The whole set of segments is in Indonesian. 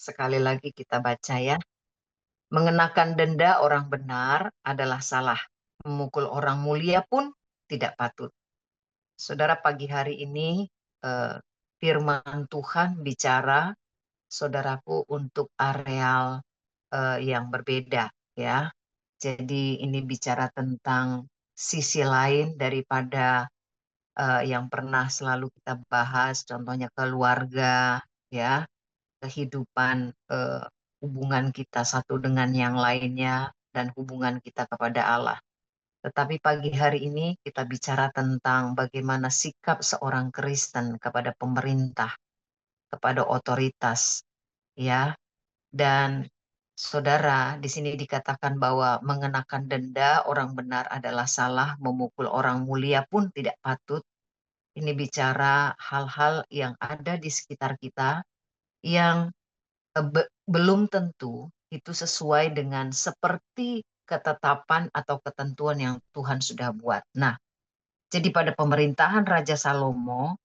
Sekali lagi kita baca ya. Mengenakan denda orang benar adalah salah. Memukul orang mulia pun tidak patut. Saudara, pagi hari ini eh, firman Tuhan bicara, saudaraku, untuk areal yang berbeda ya. Jadi ini bicara tentang sisi lain daripada yang pernah selalu kita bahas, contohnya keluarga, ya, kehidupan, hubungan kita satu dengan yang lainnya, dan hubungan kita kepada Allah. Tetapi pagi hari ini kita bicara tentang bagaimana sikap seorang Kristen kepada pemerintah, kepada otoritas, ya. Dan saudara, di sini dikatakan bahwa mengenakan denda orang benar adalah salah, memukul orang mulia pun tidak patut. Ini bicara hal-hal yang ada di sekitar kita yang belum tentu itu sesuai dengan seperti ketetapan atau ketentuan yang Tuhan sudah buat. Nah, jadi pada pemerintahan Raja Salomo,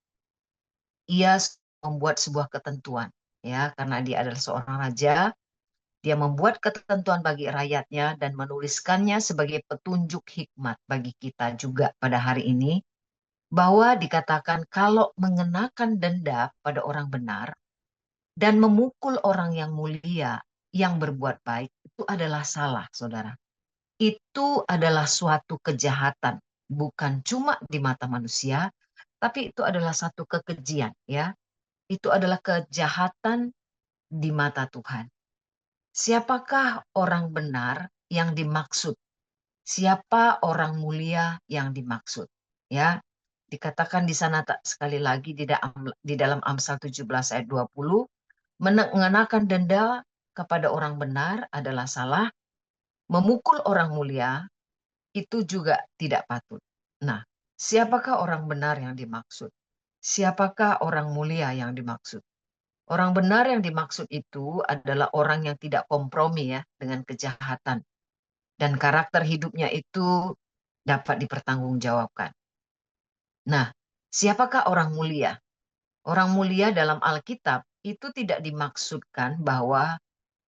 ia membuat sebuah ketentuan, ya, karena dia adalah seorang raja. Dia membuat ketentuan bagi rakyatnya dan menuliskannya sebagai petunjuk hikmat bagi kita juga pada hari ini, bahwa dikatakan kalau mengenakan denda pada orang benar dan memukul orang yang mulia yang berbuat baik itu adalah salah, saudara. Itu adalah suatu kejahatan, bukan cuma di mata manusia, tapi itu adalah satu kekejian, ya. Itu adalah kejahatan di mata Tuhan. Siapakah orang benar yang dimaksud? Siapa orang mulia yang dimaksud? Ya, dikatakan di sana sekali lagi di dalam Amsal 17 ayat 20, mengenakan denda kepada orang benar adalah salah, memukul orang mulia itu juga tidak patut. Nah, siapakah orang benar yang dimaksud? Siapakah orang mulia yang dimaksud? Orang benar yang dimaksud itu adalah orang yang tidak kompromi ya dengan kejahatan dan karakter hidupnya itu dapat dipertanggungjawabkan. Nah, siapakah orang mulia? Orang mulia dalam Alkitab itu tidak dimaksudkan bahwa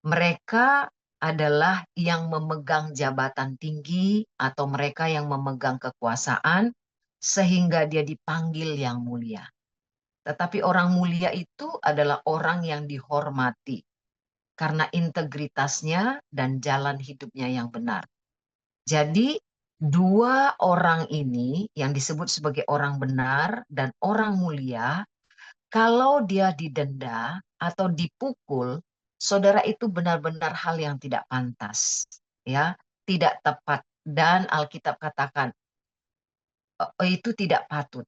mereka adalah yang memegang jabatan tinggi atau mereka yang memegang kekuasaan sehingga dia dipanggil yang mulia. Tetapi orang mulia itu adalah orang yang dihormati karena integritasnya dan jalan hidupnya yang benar. Jadi dua orang ini yang disebut sebagai orang benar dan orang mulia, kalau dia didenda atau dipukul, saudara, itu benar-benar hal yang tidak pantas, ya, tidak tepat, dan Alkitab katakan itu tidak patut.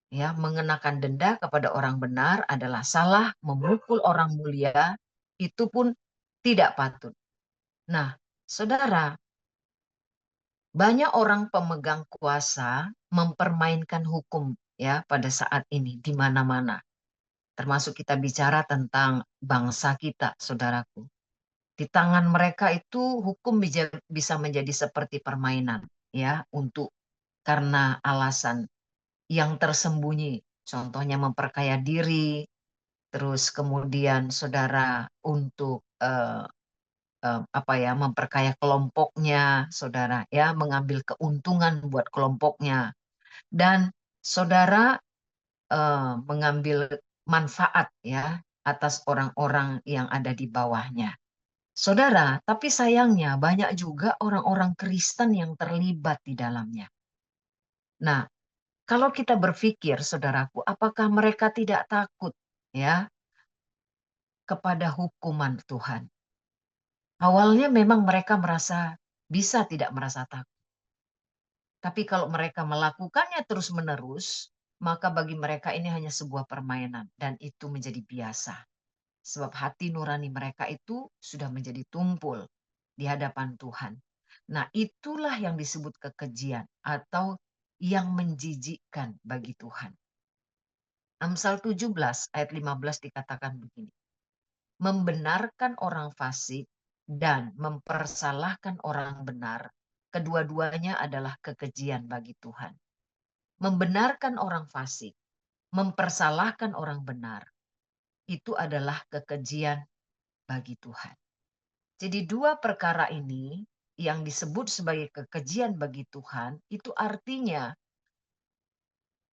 Ya, mengenakan denda kepada orang benar adalah salah, memukul orang mulia itu pun tidak patut. Nah, saudara, banyak orang pemegang kuasa mempermainkan hukum ya pada saat ini di mana-mana. Termasuk kita bicara tentang bangsa kita, saudaraku. Di tangan mereka itu hukum bisa menjadi seperti permainan ya untuk karena alasan yang tersembunyi. Contohnya memperkaya diri, terus kemudian saudara untuk apa ya, memperkaya kelompoknya, saudara ya, mengambil keuntungan buat kelompoknya, dan saudara mengambil manfaat ya atas orang-orang yang ada di bawahnya. Saudara, tapi sayangnya banyak juga orang-orang Kristen yang terlibat di dalamnya. Nah, kalau kita berpikir, saudaraku, apakah mereka tidak takut ya kepada hukuman Tuhan? Awalnya memang mereka merasa bisa tidak merasa takut. Tapi kalau mereka melakukannya terus-menerus, maka bagi mereka ini hanya sebuah permainan dan itu menjadi biasa. Sebab hati nurani mereka itu sudah menjadi tumpul di hadapan Tuhan. Nah, itulah yang disebut kekejian atau yang menjijikkan bagi Tuhan. Amsal 17 ayat 15 dikatakan begini. Membenarkan orang fasik dan mempersalahkan orang benar, kedua-duanya adalah kekejian bagi Tuhan. Membenarkan orang fasik, mempersalahkan orang benar, itu adalah kekejian bagi Tuhan. Jadi dua perkara ini yang disebut sebagai kekejian bagi Tuhan, itu artinya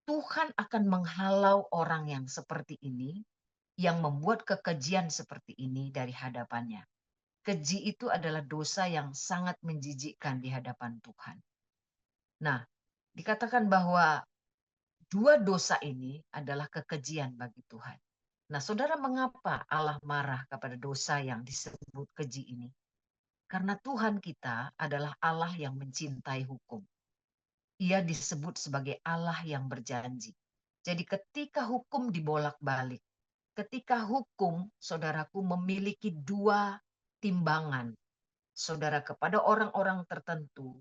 Tuhan akan menghalau orang yang seperti ini, yang membuat kekejian seperti ini dari hadapannya. Keji itu adalah dosa yang sangat menjijikkan di hadapan Tuhan. Nah, dikatakan bahwa dua dosa ini adalah kekejian bagi Tuhan. Nah, saudara, mengapa Allah marah kepada dosa yang disebut keji ini? Karena Tuhan kita adalah Allah yang mencintai hukum. Ia disebut sebagai Allah yang berjanji. Jadi ketika hukum dibolak-balik, ketika hukum, saudaraku, memiliki dua timbangan, saudara, kepada orang-orang tertentu,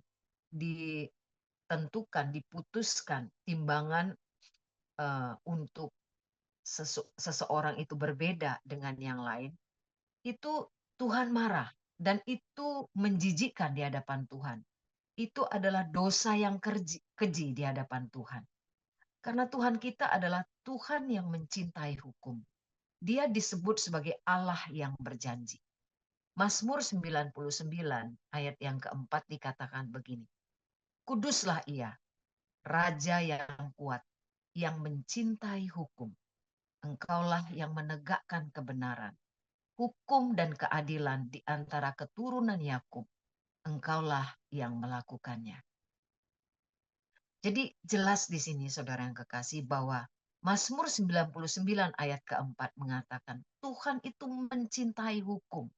ditentukan, diputuskan timbangan untuk seseorang itu berbeda dengan yang lain, itu Tuhan marah dan itu menjijikkan di hadapan Tuhan. Itu adalah dosa yang keji di hadapan Tuhan. Karena Tuhan kita adalah Tuhan yang mencintai hukum. Dia disebut sebagai Allah yang berjanji. Mazmur 99 ayat yang keempat dikatakan begini. Kuduslah ia, Raja yang kuat, yang mencintai hukum. Engkaulah yang menegakkan kebenaran, hukum dan keadilan di antara keturunan Yakub. Engkaulah yang melakukannya. Jadi jelas di sini saudara yang kekasih bahwa Mazmur 99 ayat keempat mengatakan Tuhan itu mencintai hukum.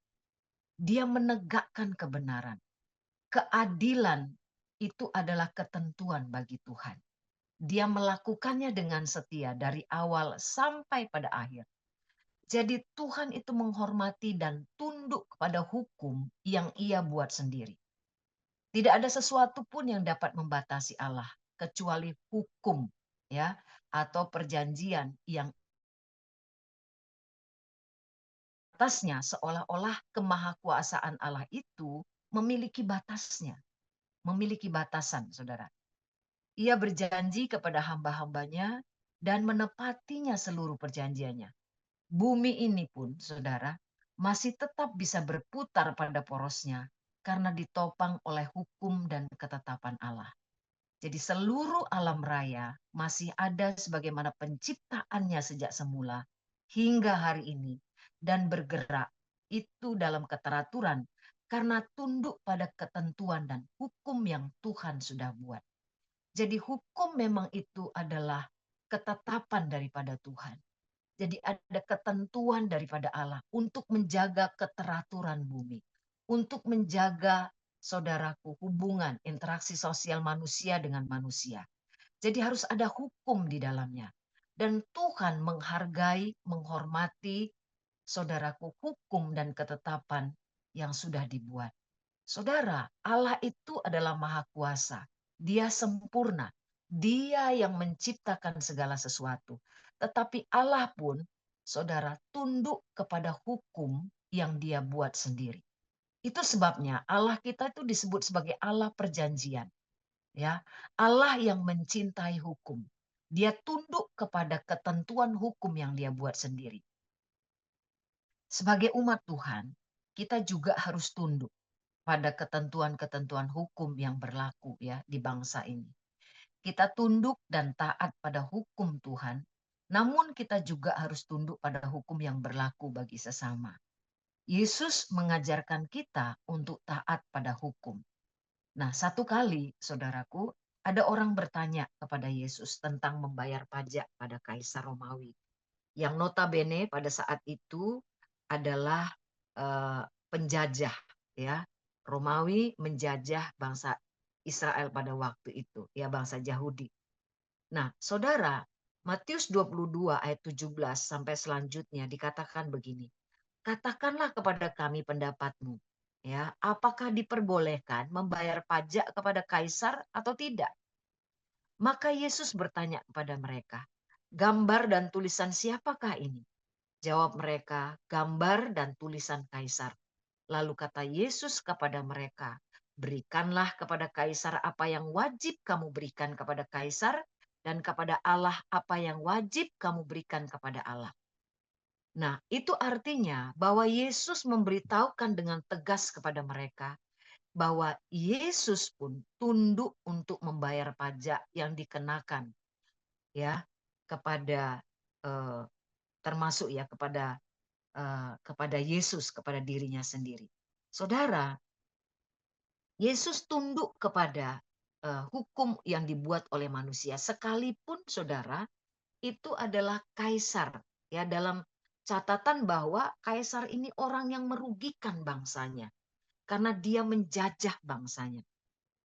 Dia menegakkan kebenaran. Keadilan itu adalah ketentuan bagi Tuhan. Dia melakukannya dengan setia dari awal sampai pada akhir. Jadi Tuhan itu menghormati dan tunduk kepada hukum yang ia buat sendiri. Tidak ada sesuatu pun yang dapat membatasi Allah kecuali hukum, ya, atau perjanjian yang atasnya seolah-olah kemahakuasaan Allah itu memiliki batasnya, memiliki batasan, saudara. Ia berjanji kepada hamba-hambanya dan menepatinya seluruh perjanjiannya. Bumi ini pun, saudara, masih tetap bisa berputar pada porosnya karena ditopang oleh hukum dan ketetapan Allah. Jadi seluruh alam raya masih ada sebagaimana penciptaannya sejak semula hingga hari ini dan bergerak itu dalam keteraturan karena tunduk pada ketentuan dan hukum yang Tuhan sudah buat. Jadi hukum memang itu adalah ketetapan daripada Tuhan. Jadi ada ketentuan daripada Allah untuk menjaga keteraturan bumi, untuk menjaga, saudaraku, hubungan interaksi sosial manusia dengan manusia. Jadi harus ada hukum di dalamnya. Dan Tuhan menghargai, menghormati, saudaraku, hukum dan ketetapan yang sudah dibuat. Saudara, Allah itu adalah Maha Kuasa. Dia sempurna. Dia yang menciptakan segala sesuatu. Tetapi Allah pun, saudara, tunduk kepada hukum yang Dia buat sendiri. Itu sebabnya Allah kita itu disebut sebagai Allah perjanjian. Ya, Allah yang mencintai hukum. Dia tunduk kepada ketentuan hukum yang Dia buat sendiri. Sebagai umat Tuhan, kita juga harus tunduk pada ketentuan-ketentuan hukum yang berlaku ya di bangsa ini. Kita tunduk dan taat pada hukum Tuhan, namun kita juga harus tunduk pada hukum yang berlaku bagi sesama. Yesus mengajarkan kita untuk taat pada hukum. Nah, satu kali, saudaraku, ada orang bertanya kepada Yesus tentang membayar pajak pada Kaisar Romawi, yang notabene pada saat itu adalah penjajah, ya. Romawi menjajah bangsa Israel pada waktu itu, ya, bangsa Yahudi. Nah, saudara, Matius 22 ayat 17 sampai selanjutnya dikatakan begini. Katakanlah kepada kami pendapatmu, ya, apakah diperbolehkan membayar pajak kepada kaisar atau tidak? Maka Yesus bertanya kepada mereka, gambar dan tulisan siapakah ini? Jawab mereka, gambar dan tulisan kaisar. Lalu kata Yesus kepada mereka, berikanlah kepada kaisar apa yang wajib kamu berikan kepada kaisar, dan kepada Allah apa yang wajib kamu berikan kepada Allah. Nah, itu artinya bahwa Yesus memberitahukan dengan tegas kepada mereka bahwa Yesus pun tunduk untuk membayar pajak yang dikenakan ya kepada eh, termasuk ya kepada Yesus, kepada dirinya sendiri. Saudara, Yesus tunduk kepada hukum yang dibuat oleh manusia sekalipun saudara itu adalah kaisar ya, dalam catatan bahwa kaisar ini orang yang merugikan bangsanya karena dia menjajah bangsanya.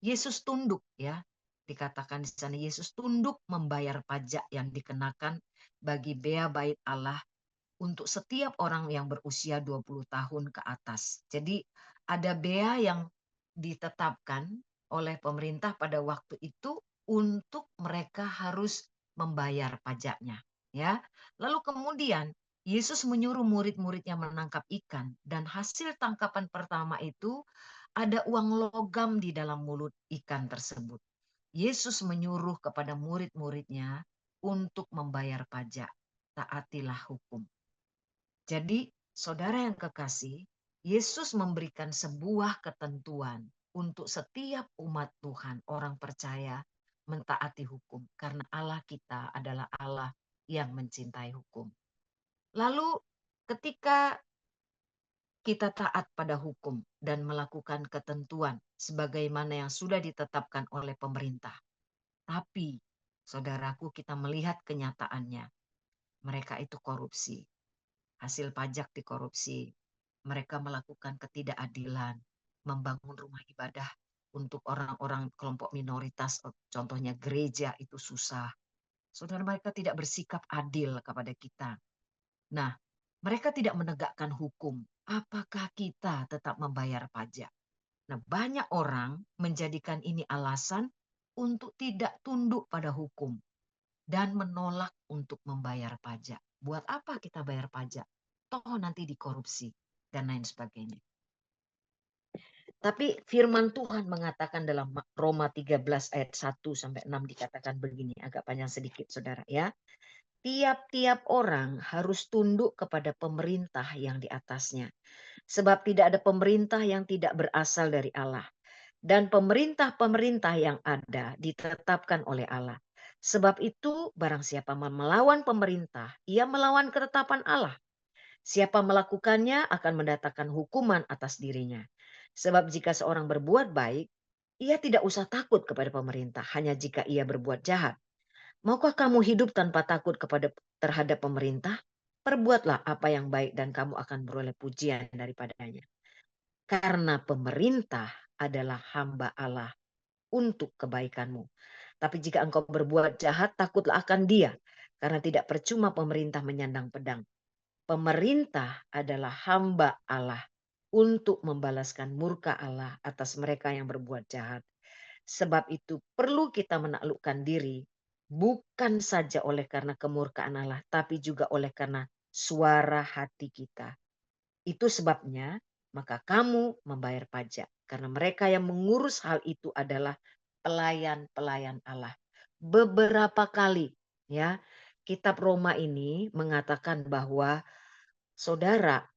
Yesus tunduk ya. Dikatakan di sana Yesus tunduk membayar pajak yang dikenakan bagi bea bait Allah untuk setiap orang yang berusia 20 tahun ke atas. Jadi ada bea yang ditetapkan oleh pemerintah pada waktu itu untuk mereka harus membayar pajaknya, ya. Lalu kemudian Yesus menyuruh murid-muridnya menangkap ikan dan hasil tangkapan pertama itu ada uang logam di dalam mulut ikan tersebut. Yesus menyuruh kepada murid-muridnya untuk membayar pajak. Taatilah hukum. Jadi, saudara yang kekasih, Yesus memberikan sebuah ketentuan untuk setiap umat Tuhan, orang percaya, mentaati hukum. Karena Allah kita adalah Allah yang mencintai hukum. Lalu, ketika kita taat pada hukum dan melakukan ketentuan sebagaimana yang sudah ditetapkan oleh pemerintah. Tapi, saudaraku, kita melihat kenyataannya. Mereka itu korupsi. Hasil pajak dikorupsi. Mereka melakukan ketidakadilan, membangun rumah ibadah untuk orang-orang kelompok minoritas, contohnya gereja itu susah. Saudara, mereka tidak bersikap adil kepada kita. Nah, mereka tidak menegakkan hukum. Apakah kita tetap membayar pajak? Nah, banyak orang menjadikan ini alasan untuk tidak tunduk pada hukum dan menolak untuk membayar pajak. Buat apa kita bayar pajak? Toh nanti dikorupsi dan lain sebagainya. Tapi firman Tuhan mengatakan dalam Roma 13 ayat 1 sampai 6 dikatakan begini, agak panjang sedikit saudara ya. Tiap-tiap orang harus tunduk kepada pemerintah yang di atasnya. Sebab tidak ada pemerintah yang tidak berasal dari Allah. Dan pemerintah-pemerintah yang ada ditetapkan oleh Allah. Sebab itu barang siapa melawan pemerintah, ia melawan ketetapan Allah. Siapa melakukannya akan mendatangkan hukuman atas dirinya. Sebab jika seorang berbuat baik, ia tidak usah takut kepada pemerintah, hanya jika ia berbuat jahat. Maukah kamu hidup tanpa takut terhadap pemerintah? Perbuatlah apa yang baik dan kamu akan beroleh pujian daripadanya. Karena pemerintah adalah hamba Allah untuk kebaikanmu. Tapi jika engkau berbuat jahat, takutlah akan dia. Karena tidak percuma pemerintah menyandang pedang. Pemerintah adalah hamba Allah untuk membalaskan murka Allah atas mereka yang berbuat jahat. Sebab itu perlu kita menaklukkan diri bukan saja oleh karena kemurkaan Allah, tapi juga oleh karena suara hati kita. Itu sebabnya maka kamu membayar pajak. Karena mereka yang mengurus hal itu adalah pelayan-pelayan Allah. Beberapa kali ya kitab Roma ini mengatakan bahwa saudara,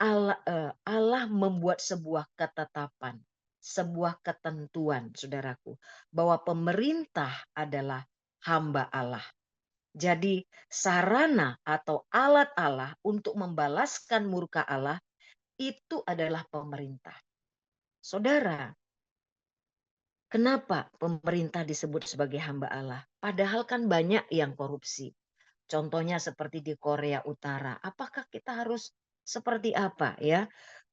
Allah membuat sebuah ketetapan, sebuah ketentuan, saudaraku, bahwa pemerintah adalah hamba Allah. Jadi, sarana atau alat Allah untuk membalaskan murka Allah itu adalah pemerintah. Saudara, kenapa pemerintah disebut sebagai hamba Allah? Padahal kan banyak yang korupsi. Contohnya seperti di Korea Utara. Apakah kita harus seperti apa ya?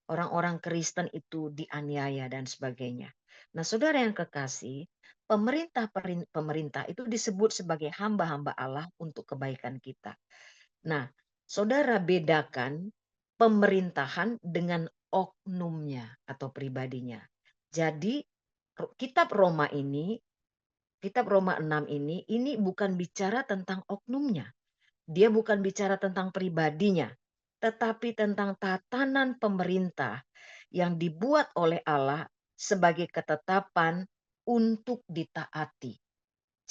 Orang-orang Kristen itu dianiaya dan sebagainya. Nah, saudara yang kekasih, pemerintah itu disebut sebagai hamba-hamba Allah untuk kebaikan kita. Nah, saudara bedakan pemerintahan dengan oknumnya atau pribadinya. Jadi, kitab Roma ini, kitab Roma 6 ini bukan bicara tentang oknumnya. Dia bukan bicara tentang pribadinya, tetapi tentang tatanan pemerintah yang dibuat oleh Allah sebagai ketetapan untuk ditaati.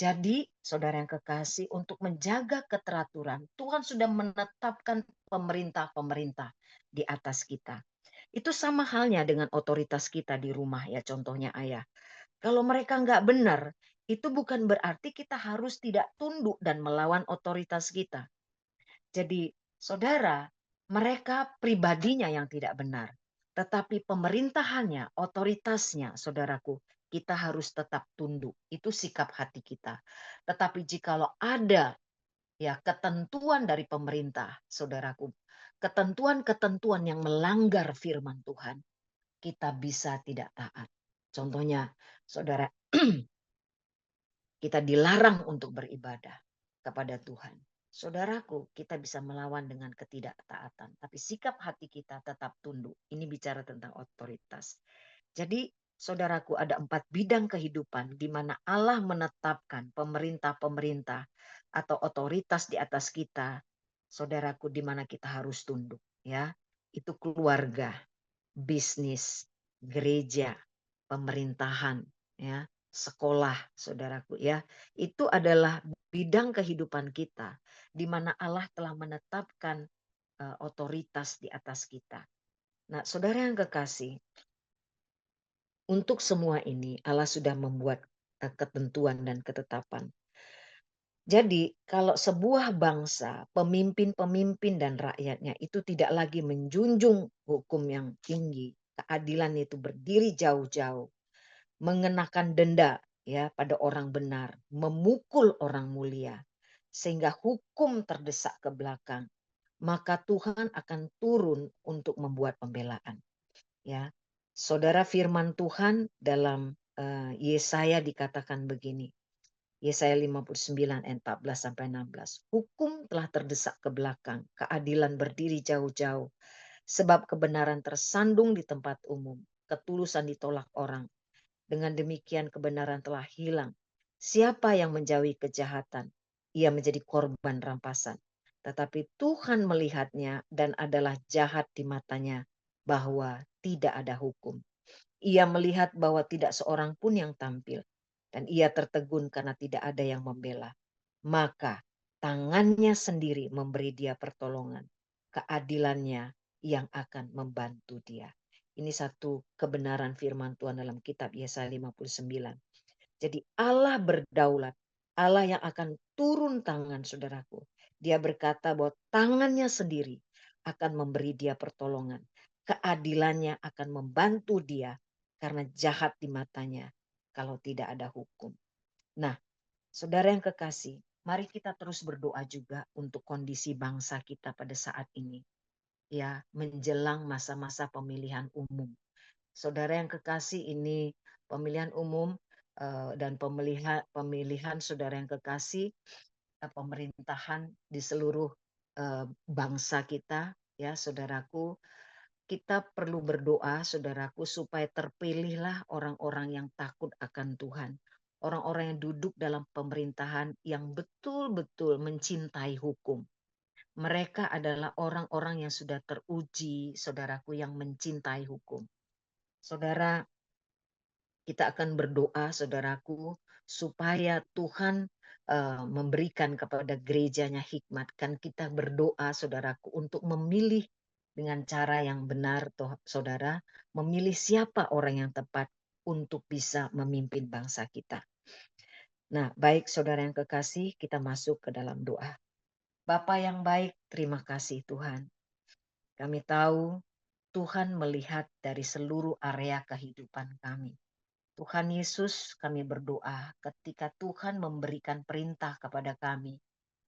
Jadi, saudara yang kekasih, untuk menjaga keteraturan, Tuhan sudah menetapkan pemerintah-pemerintah di atas kita. Itu sama halnya dengan otoritas kita di rumah ya, contohnya ayah. Kalau mereka nggak benar, itu bukan berarti kita harus tidak tunduk dan melawan otoritas kita. Jadi, saudara, mereka pribadinya yang tidak benar. Tetapi pemerintahannya, otoritasnya, saudaraku, kita harus tetap tunduk. Itu sikap hati kita. Tetapi jikalau ada ya ketentuan dari pemerintah, saudaraku, ketentuan-ketentuan yang melanggar firman Tuhan, kita bisa tidak taat. Contohnya, saudara, kita dilarang untuk beribadah kepada Tuhan. Saudaraku, kita bisa melawan dengan ketidaktaatan, tapi sikap hati kita tetap tunduk. Ini bicara tentang otoritas. Jadi, saudaraku, ada 4 bidang kehidupan di mana Allah menetapkan pemerintah-pemerintah atau otoritas di atas kita. Saudaraku, di mana kita harus tunduk, ya. Itu keluarga, bisnis, gereja, pemerintahan, ya, sekolah, saudaraku, ya. Itu adalah bidang kehidupan kita di mana Allah telah menetapkan otoritas di atas kita. Nah, saudara yang kekasih, untuk semua ini Allah sudah membuat ketentuan dan ketetapan. Jadi, kalau sebuah bangsa, pemimpin-pemimpin dan rakyatnya itu tidak lagi menjunjung hukum yang tinggi, keadilan itu berdiri jauh-jauh, mengenakan denda ya pada orang benar, memukul orang mulia, sehingga hukum terdesak ke belakang, maka Tuhan akan turun untuk membuat pembelaan. Ya, saudara, firman Tuhan dalam Yesaya dikatakan begini. Yesaya 59 ayat 14 sampai 16. Hukum telah terdesak ke belakang, keadilan berdiri jauh-jauh, sebab kebenaran tersandung di tempat umum, ketulusan ditolak orang. Dengan demikian kebenaran telah hilang. Siapa yang menjauhi kejahatan? Ia menjadi korban rampasan. Tetapi Tuhan melihatnya dan adalah jahat di matanya bahwa tidak ada hukum. Ia melihat bahwa tidak seorang pun yang tampil, dan ia tertegun karena tidak ada yang membela. Maka tangannya sendiri memberi dia pertolongan. Keadilannya yang akan membantu dia. Ini satu kebenaran firman Tuhan dalam kitab Yesaya 59. Jadi Allah berdaulat. Allah yang akan turun tangan, saudaraku. Dia berkata bahwa tangannya sendiri akan memberi dia pertolongan. Keadilannya akan membantu dia karena jahat di matanya kalau tidak ada hukum. Nah, saudara yang kekasih, mari kita terus berdoa juga untuk kondisi bangsa kita pada saat ini. Ya, menjelang masa-masa pemilihan umum. Saudara yang kekasih, ini pemilihan umum dan pemilihan saudara yang kekasih, pemerintahan di seluruh bangsa kita, ya saudaraku. Kita perlu berdoa, saudaraku, supaya terpilihlah orang-orang yang takut akan Tuhan. Orang-orang yang duduk dalam pemerintahan yang betul-betul mencintai hukum. Mereka adalah orang-orang yang sudah teruji, saudaraku, yang mencintai hukum. Saudara, kita akan berdoa, saudaraku, supaya Tuhan memberikan kepada gerejanya hikmat. Kan kita berdoa, saudaraku, untuk memilih dengan cara yang benar, saudara, memilih siapa orang yang tepat untuk bisa memimpin bangsa kita. Nah, baik saudara yang kekasih, kita masuk ke dalam doa. Bapa yang baik, terima kasih Tuhan. Kami tahu Tuhan melihat dari seluruh area kehidupan kami. Tuhan Yesus, kami berdoa ketika Tuhan memberikan perintah kepada kami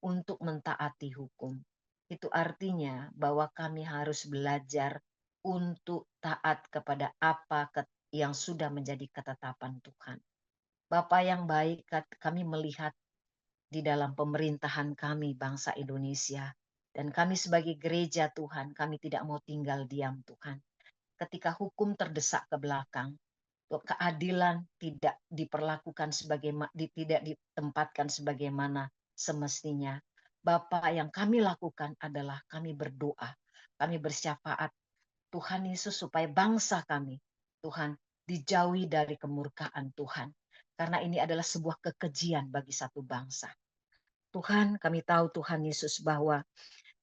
untuk mentaati hukum. Itu artinya bahwa kami harus belajar untuk taat kepada apa yang sudah menjadi ketetapan Tuhan. Bapa yang baik, kami melihat di dalam pemerintahan kami bangsa Indonesia. Dan kami sebagai gereja Tuhan, kami tidak mau tinggal diam Tuhan. Ketika hukum terdesak ke belakang, keadilan tidak diperlakukan tidak ditempatkan sebagaimana semestinya. Bapa, yang kami lakukan adalah kami berdoa, kami bersyafaat Tuhan Yesus supaya bangsa kami, Tuhan, dijauhi dari kemurkaan Tuhan. karena ini adalah sebuah kekejian bagi satu bangsa. Tuhan, kami tahu Tuhan Yesus bahwa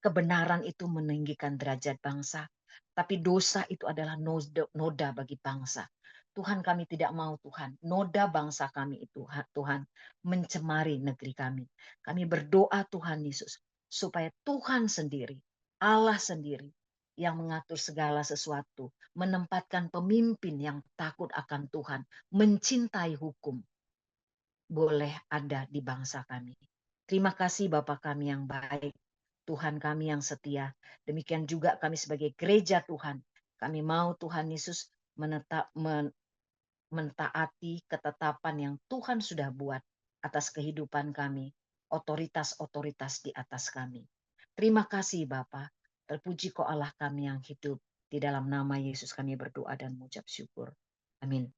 kebenaran itu meninggikan derajat bangsa, tapi dosa itu adalah noda bagi bangsa. Tuhan, kami tidak mau Tuhan, noda bangsa kami itu Tuhan mencemari negeri kami. Kami berdoa Tuhan Yesus supaya Tuhan sendiri, Allah sendiri yang mengatur segala sesuatu, menempatkan pemimpin yang takut akan Tuhan, mencintai hukum, boleh ada di bangsa kami. Terima kasih Bapa kami yang baik, Tuhan kami yang setia. Demikian juga kami sebagai gereja Tuhan. Kami mau Tuhan Yesus mentaati ketetapan yang Tuhan sudah buat atas kehidupan kami, otoritas-otoritas di atas kami. Terima kasih Bapa. Terpuji kau Allah kami yang hidup. Di dalam nama Yesus kami berdoa dan mengucap syukur. Amin.